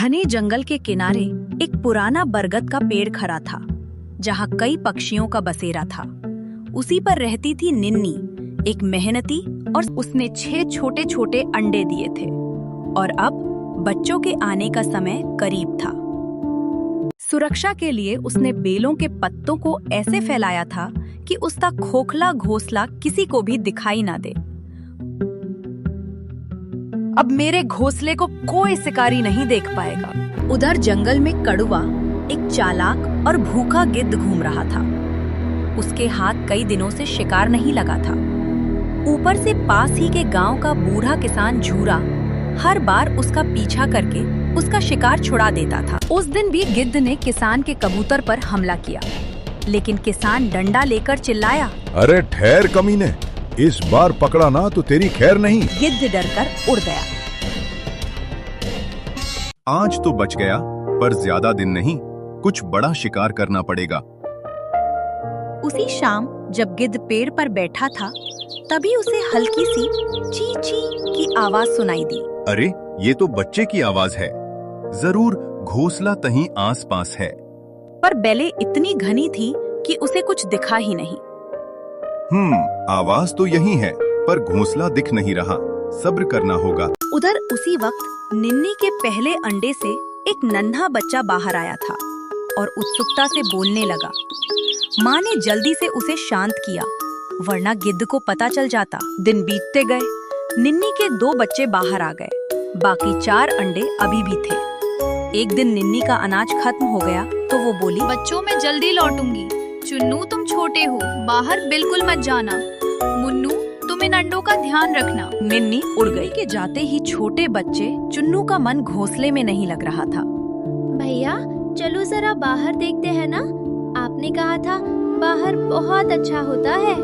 घने जंगल के किनारे एक पुराना बरगद का पेड़ खड़ा था, जहाँ कई पक्षियों का बसेरा था। उसी पर रहती थी निन्नी, एक मेहनती, और उसने 6 छोटे छोटे अंडे दिए थे। और अब बच्चों के आने का समय करीब था। सुरक्षा के लिए उसने बेलों के पत्तों को ऐसे फैलाया था कि उसका खोखला घोंसला किसी को भी दिखाई ना दे। अब मेरे घोंसले को कोई शिकारी नहीं देख पाएगा। उधर जंगल में कड़ुआ, एक चालाक और भूखा गिद्ध घूम रहा था। उसके हाथ कई दिनों से शिकार नहीं लगा था। ऊपर से पास ही के गांव का बूढ़ा किसान झूरा हर बार उसका पीछा करके उसका शिकार छुड़ा देता था। उस दिन भी गिद्ध ने किसान के कबूतर पर हमला किया, लेकिन किसान डंडा लेकर चिल्लाया, अरे ठहर कमीने, इस बार पकड़ा ना तो तेरी खैर नहीं। गिद्ध डरकर उड़ गया। आज तो बच गया, पर ज्यादा दिन नहीं, कुछ बड़ा शिकार करना पड़ेगा। उसी शाम जब गिद्ध पेड़ पर बैठा था, तभी उसे हल्की सी ची ची की आवाज सुनाई दी। अरे ये तो बच्चे की आवाज है, जरूर घोंसला कहीं आसपास है। पर बेले इतनी घनी थी कि उसे कुछ दिखा ही नहीं। आवाज तो यही है, पर घोंसला दिख नहीं रहा। सब्र करना होगा। उधर उसी वक्त निन्नी के पहले अंडे से एक नन्हा बच्चा बाहर आया था और उत्सुकता से बोलने लगा। माँ ने जल्दी से उसे शांत किया, वरना गिद्ध को पता चल जाता। दिन बीतते गए। निन्नी के 2 बच्चे बाहर आ गए, बाकी 4 अंडे अभी भी थे। एक दिन निन्नी का अनाज खत्म हो गया तो वो बोली, बच्चों मैं जल्दी लौटूंगी। चुन्नू तुम छोटे हो, बाहर बिल्कुल मत जाना। मुन्नू तुम इन अंडों का ध्यान रखना। निन्नी उड़ गई। के जाते ही छोटे बच्चे चुन्नू का मन घोंसले में नहीं लग रहा था। भैया चलो जरा बाहर देखते हैं ना, आपने कहा था बाहर बहुत अच्छा होता है।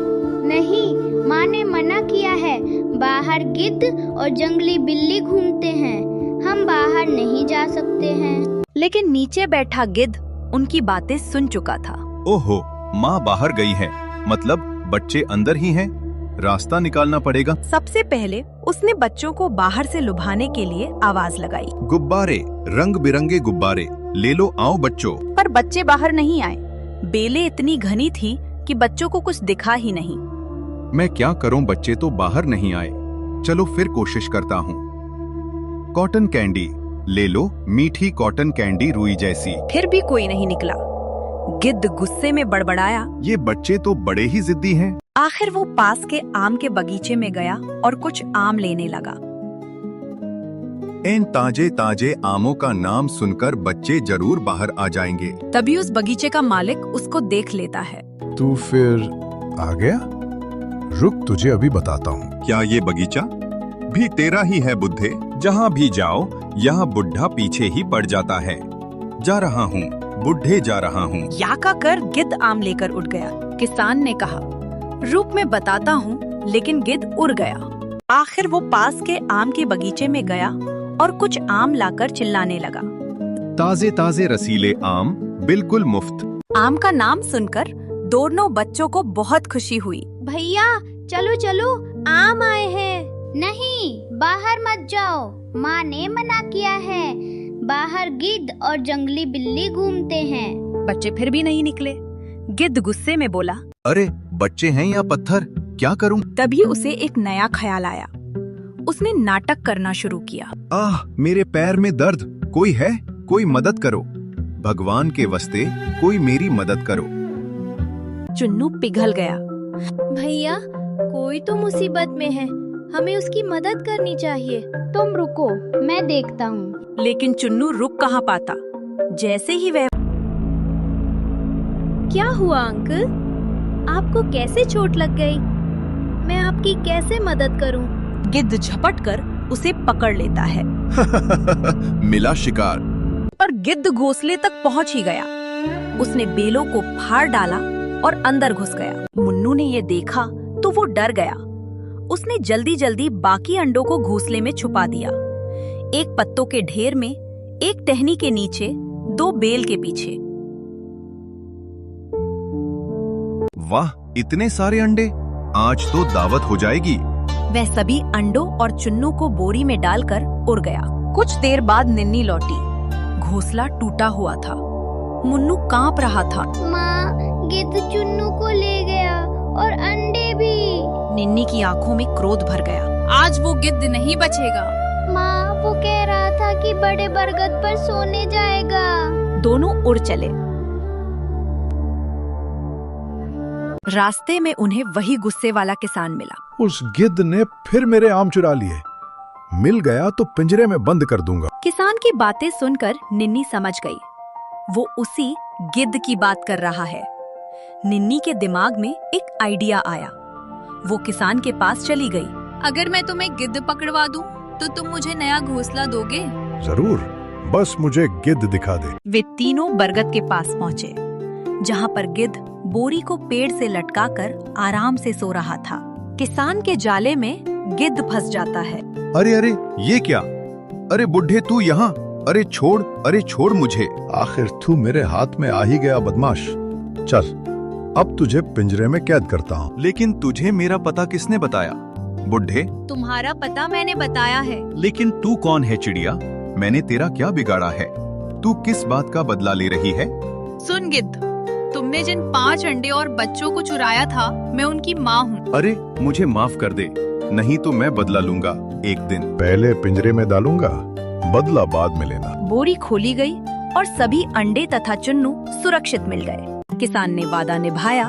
नहीं, माँ ने मना किया है, बाहर गिद्ध और जंगली बिल्ली घूमते हैं, हम बाहर नहीं जा सकते हैं। लेकिन नीचे बैठा गिद्ध उनकी बातें सुन चुका था। ओहो, माँ बाहर गई है, मतलब बच्चे अंदर ही हैं। रास्ता निकालना पड़ेगा। सबसे पहले उसने बच्चों को बाहर से लुभाने के लिए आवाज लगाई, गुब्बारे, रंग बिरंगे गुब्बारे, ले लो आओ बच्चों। पर बच्चे बाहर नहीं आए। बेलें इतनी घनी थी कि बच्चों को कुछ दिखा ही नहीं। मैं क्या करूं, बच्चे तो बाहर नहीं आए। चलो फिर कोशिश करता हूं। कॉटन कैंडी, ले लो मीठी कॉटन कैंडी रुई जैसी। फिर भी कोई नहीं निकला। गिद्ध गुस्से में बड़बड़ाया, ये बच्चे तो बड़े ही जिद्दी हैं। आखिर वो पास के आम के बगीचे में गया और कुछ आम लेने लगा। इन ताजे ताजे आमों का नाम सुनकर बच्चे जरूर बाहर आ जाएंगे। तभी उस बगीचे का मालिक उसको देख लेता है। तू फिर आ गया? रुक, तुझे अभी बताता हूँ। क्या ये बगीचा भी तेरा ही है बुद्धे? जहाँ भी जाओ यहाँ बुढ़ा पीछे ही पड़ जाता है। जा रहा हूँ, बुढ़े जा रहा हूँ। या का कर गिद्ध आम लेकर उड़ गया। किसान ने कहा, रुक मैं बताता हूँ, लेकिन गिद्ध उड़ गया। आखिर वो पास के आम के बगीचे में गया और कुछ आम लाकर चिल्लाने लगा, ताजे ताजे रसीले आम, बिल्कुल मुफ्त। आम का नाम सुनकर दोनों बच्चों को बहुत खुशी हुई। भैया चलो चलो, आम आए हैं। नहीं, बाहर मत जाओ, माँ ने मना किया है, बाहर गिद्ध और जंगली बिल्ली घूमते हैं। बच्चे फिर भी नहीं निकले। गिद्ध गुस्से में बोला, अरे बच्चे हैं या पत्थर, क्या करूं? तभी उसे एक नया ख्याल आया। उसने नाटक करना शुरू किया। आह, मेरे पैर में दर्द, कोई है? कोई मदद करो, भगवान के वास्ते कोई मेरी मदद करो। चुन्नू पिघल गया। भैया कोई तो मुसीबत में है, हमें उसकी मदद करनी चाहिए। तुम रुको, मैं देखता हूँ। लेकिन चुन्नू रुक कहाँ पाता। जैसे ही वह क्या हुआ अंकल, आपको कैसे चोट लग गई? मैं आपकी कैसे मदद करूं? गिद्ध झपट कर उसे पकड़ लेता है। मिला शिकार। पर गिद्ध घोंसले तक पहुंच ही गया। उसने बेलों को फाड़ डाला और अंदर घुस गया। मुन्नू ने ये देखा तो वो डर गया। उसने जल्दी जल्दी बाकी अंडों को घोंसले में छुपा दिया, एक पत्तों के ढेर में, एक टहनी के नीचे, 2 बेल के पीछे। वाह, इतने सारे अंडे, आज तो दावत हो जाएगी। वह सभी अंडों और चुन्नू को बोरी में डालकर उड़ गया। कुछ देर बाद निन्नी लौटी। घोंसला टूटा हुआ था। मुन्नू कांप रहा था। माँ, गिद्ध चुन्नू को ले गया और अंडे भी। निन्नी की आंखों में क्रोध भर गया। आज वो गिद्ध नहीं बचेगा। माँ, वो कह रहा था कि बड़े बरगद पर सोने जाएगा। दोनों उड़ चले। रास्ते में उन्हें वही गुस्से वाला किसान मिला। उस गिद्ध ने फिर मेरे आम चुरा लिए। मिल गया तो पिंजरे में बंद कर दूंगा। किसान की बातें सुनकर निन्नी समझ गई, वो उसी गिद्ध की बात कर रहा है। निन्नी के दिमाग में एक आइडिया आया। वो किसान के पास चली गई। अगर मैं तुम्हें गिद्ध पकड़वा दूं, तो तुम मुझे नया घोंसला दोगे? जरूर, बस मुझे गिद्ध दिखा दे। वे तीनों बरगद के पास पहुंचे, जहां पर गिद्ध बोरी को पेड़ से लटकाकर आराम से सो रहा था। किसान के जाले में गिद्ध फंस जाता है। अरे अरे, ये क्या? अरे बुढ़े, तू यहाँ! अरे छोड़ मुझे। आखिर तू मेरे हाथ में आ ही गया बदमाश। चल, अब तुझे पिंजरे में कैद करता हूँ। लेकिन तुझे मेरा पता किसने बताया? बुढ़े, तुम्हारा पता मैंने बताया है। लेकिन तू कौन है चिड़िया? मैंने तेरा क्या बिगाड़ा है? तू किस बात का बदला ले रही है? सुन गिद्ध, तुमने जिन 5 अंडे और बच्चों को चुराया था, मैं उनकी माँ हूँ। अरे मुझे माफ कर दे, नहीं तो मैं बदला लूंगा एक दिन। पहले पिंजरे में डालूंगा, बदला बाद में लेना। बोरी खोली गई और सभी अंडे तथा चुन्नू सुरक्षित मिल गए। किसान ने वादा निभाया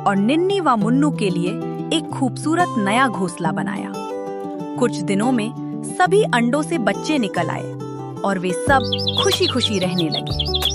और निन्नी व मुन्नू के लिए एक खूबसूरत नया घोंसला बनाया। कुछ दिनों में सभी अंडों से बच्चे निकल आए और वे सब खुशी खुशी रहने लगे।